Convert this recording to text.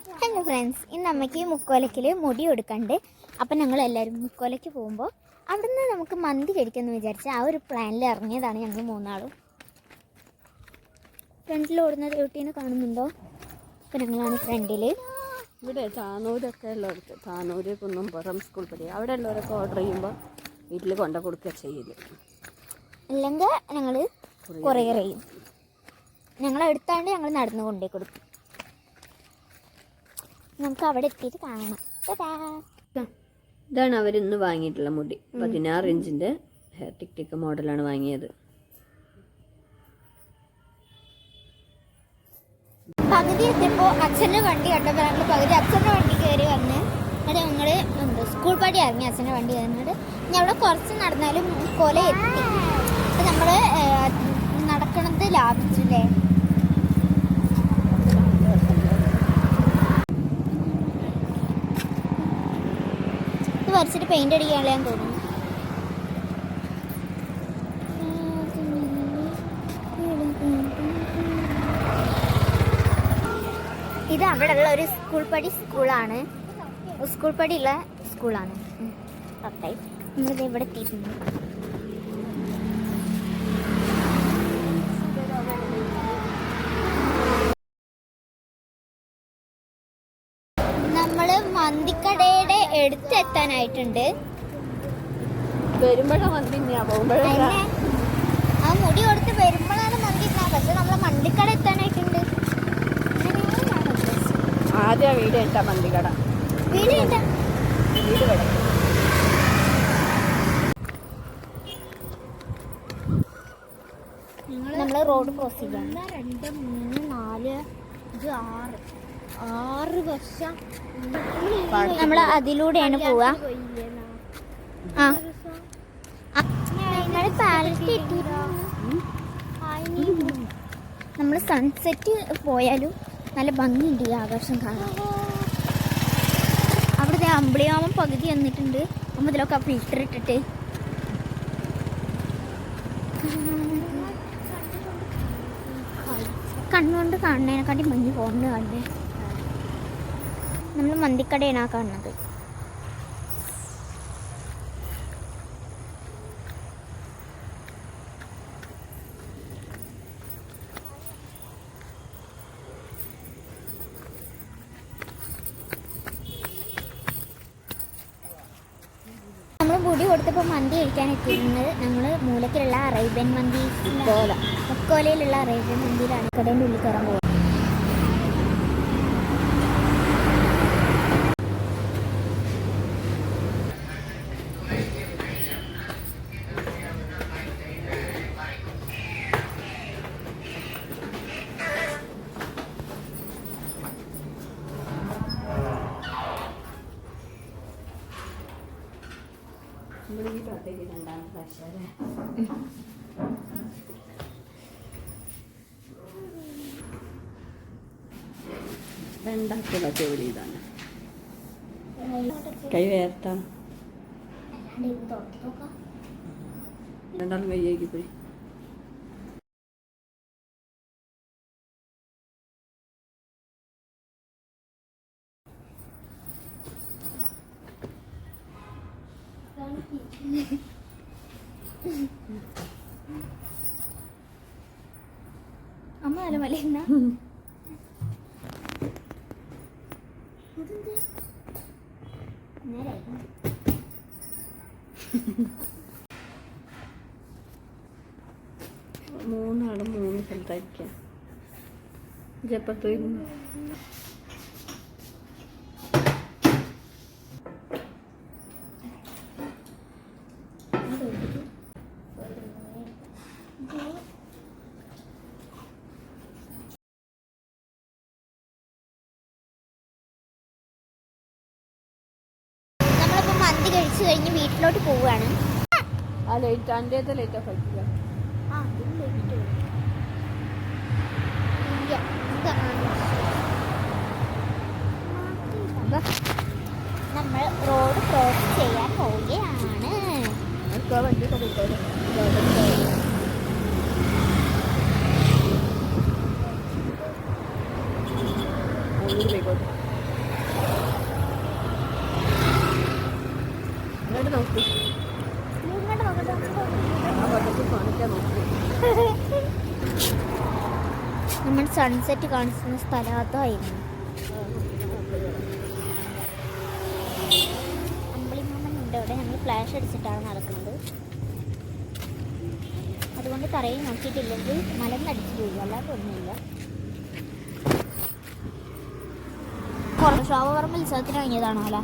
Hello friends, ഇന്ന് അമ്മയ്ക്ക് മുക്കോലയ്ക്കൽ മുടി കൊടുക്കണ്ട്. അപ്പം ഞങ്ങളെല്ലാവരും മുക്കോലയ്ക്ക് പോകുമ്പോൾ അവിടുന്ന് നമുക്ക് മന്തി കഴിക്കാമെന്ന് വിചാരിച്ച് ആ ഒരു പ്ലാനിൽ ഇറങ്ങിയതാണ് ഞങ്ങൾ മൂന്നാളും. ഫ്രണ്ടിൽ ഓടുന്ന റൂട്ടീനെ കാണുന്നുണ്ടോ? അപ്പം ഞങ്ങളാണ് ഫ്രണ്ടിൽ. ഇവിടെ താനൂരൊക്കെ ഉള്ളവർക്ക്, താനൂര് കുന്നംപുറം സ്കൂൾ പടി അവിടെ ഉള്ളവരൊക്കെ ഓർഡർ ചെയ്യുമ്പോൾ വീട്ടിൽ കൊണ്ടു കൊടുക്കുക ചെയ്യില്ല. അല്ലെങ്കിൽ ഞങ്ങൾ കൊറിയർ ചെയ്യും. ഞങ്ങളെടുത്താണ്ട് ഞങ്ങൾ നടന്നു കൊണ്ടേ കൊടുക്കും. നമുക്ക് അവിടെ എത്തിയിട്ട് കാണാം. ഇതാണ് അവരിന്ന് വാങ്ങിയിട്ടുള്ള മുടി. 16 ഇഞ്ചിൻ്റെ ഹെയർ ടിക് മോഡലാണ് വാങ്ങിയത്. പകുതി എത്തിയപ്പോൾ അച്ഛൻ്റെ വണ്ടി കണ്ടപ്പോൾ ഞങ്ങൾ പകുതി അച്ഛൻ്റെ വണ്ടി കയറി വന്ന് അവിടെ ഞങ്ങൾ സ്കൂൾ പടി ഇറങ്ങി. അച്ഛൻ്റെ വണ്ടി കയറിയിട്ട് ഇനി അവിടെ കുറച്ച് നടന്നാലും കൊല എത്തി. അപ്പം നമ്മൾ നടക്കണത് ലാഭിച്ചില്ലേ. ഇത് വരച്ചിട്ട് പെയിൻ്റ് അടിക്കാനുള്ള തോന്നുന്നു. ഇത് അവിടെ ഉള്ള ഒരു സ്കൂളാണ്. സ്കൂൾ പടിയുള്ള സ്കൂളാണ്. നമ്മളിത് ഇവിടെ എത്തിയിട്ടുണ്ട്. നമ്മള് മന്തിക്കടയുടെ എടുത്തെത്താനായിട്ടുണ്ട്. ആ മുടി കൊടുത്ത് വരുമ്പോഴാണ് മന്തി. പക്ഷെ നമ്മള് മന്തിക്കട എത്താനായിട്ടുണ്ട്. ആദ്യം വീട് കേട്ടാ മന്തിക്കട. വീട് കേട്ടാ വീട് വരെ നമ്മള് റോഡ് ക്രോസ് ചെയ്യാം. 2, 3, 4, 6 വർഷം നമ്മൾ അതിലൂടെയാണ് പോവാ. നമ്മൾ സൺസെറ്റ് പോയാലും നല്ല ഭംഗിയുണ്ട് ഈ ആകാശം കാണാൻ. അവിടുത്തെ അമ്പിളിയാമം പകുതി വന്നിട്ടുണ്ട്. നമ്മൾ ഇതിലൊക്കെ ഫിൽറ്റർ ഇട്ടിട്ട് കണ്ണുകൊണ്ട് കാണുന്നതിനെക്കാട്ടി ഭംഗി ഫോണിന് കണ്ടേ. നമ്മൾ മന്തിക്കടയാണ് ആ കാണുന്നത്. നമ്മൾ മുടി കൊടുത്തപ്പോൾ മന്തി കഴിക്കാൻ എത്തിയിരുന്നത് നമ്മൾ മൂലക്കിലുള്ള അറേബ്യൻ മന്തി, മുക്കോലയിലുള്ള അറേബ്യൻ മന്തിയിലാണ്. കടേൻ്റെ ഉള്ളിൽ കയറാൻ പോകുന്നത്. രണ്ടാമത്തെ ജോലി ഇതാണ്. കൈ വേർത്താ രണ്ടാളും കൈയാക്കി പോയി. അമ്മ അല്ല മലയുന്ന മൂന്നാളും 3 സ്ഥലത്തായിരിക്കാം. ജപ്പത്ത് മന്തി കഴിച്ചു കഴിഞ്ഞ് വീട്ടിലോട്ട് പോവുകയാണ്. ആ ലൈറ്റ് അതിൻ്റെ ലൈറ്റാ കഴിക്കുക. നമ്മൾ റോഡ് ക്രോസ് ചെയ്യാൻ പോവുകയാണ്. Only they got നോക്കി ഇങ്ങോട്ട് നോക്കട്ടെ, ആ പദ്ധതി കാണിക്കാൻ നോക്കി. നമ്മൾ സൺസെറ്റ് കാണിക്കുന്ന സ്ഥലം അതായിരുന്നു. അമ്പിളിമാമൻ ഉണ്ട് അവിടെ. ഞങ്ങൾ ഫ്ലാഷ് അടിച്ചിട്ടാണ് നടക്കുന്നത്. അതുകൊണ്ട് തറയിൽ നോക്കിയിട്ടില്ലെങ്കിൽ മലന്നടിച്ച് പോയി, അല്ലാതെ ഒന്നുമില്ല. ശോഭവർമ്മ ഉത്സവത്തിന് കഴിഞ്ഞതാണോ അല്ല?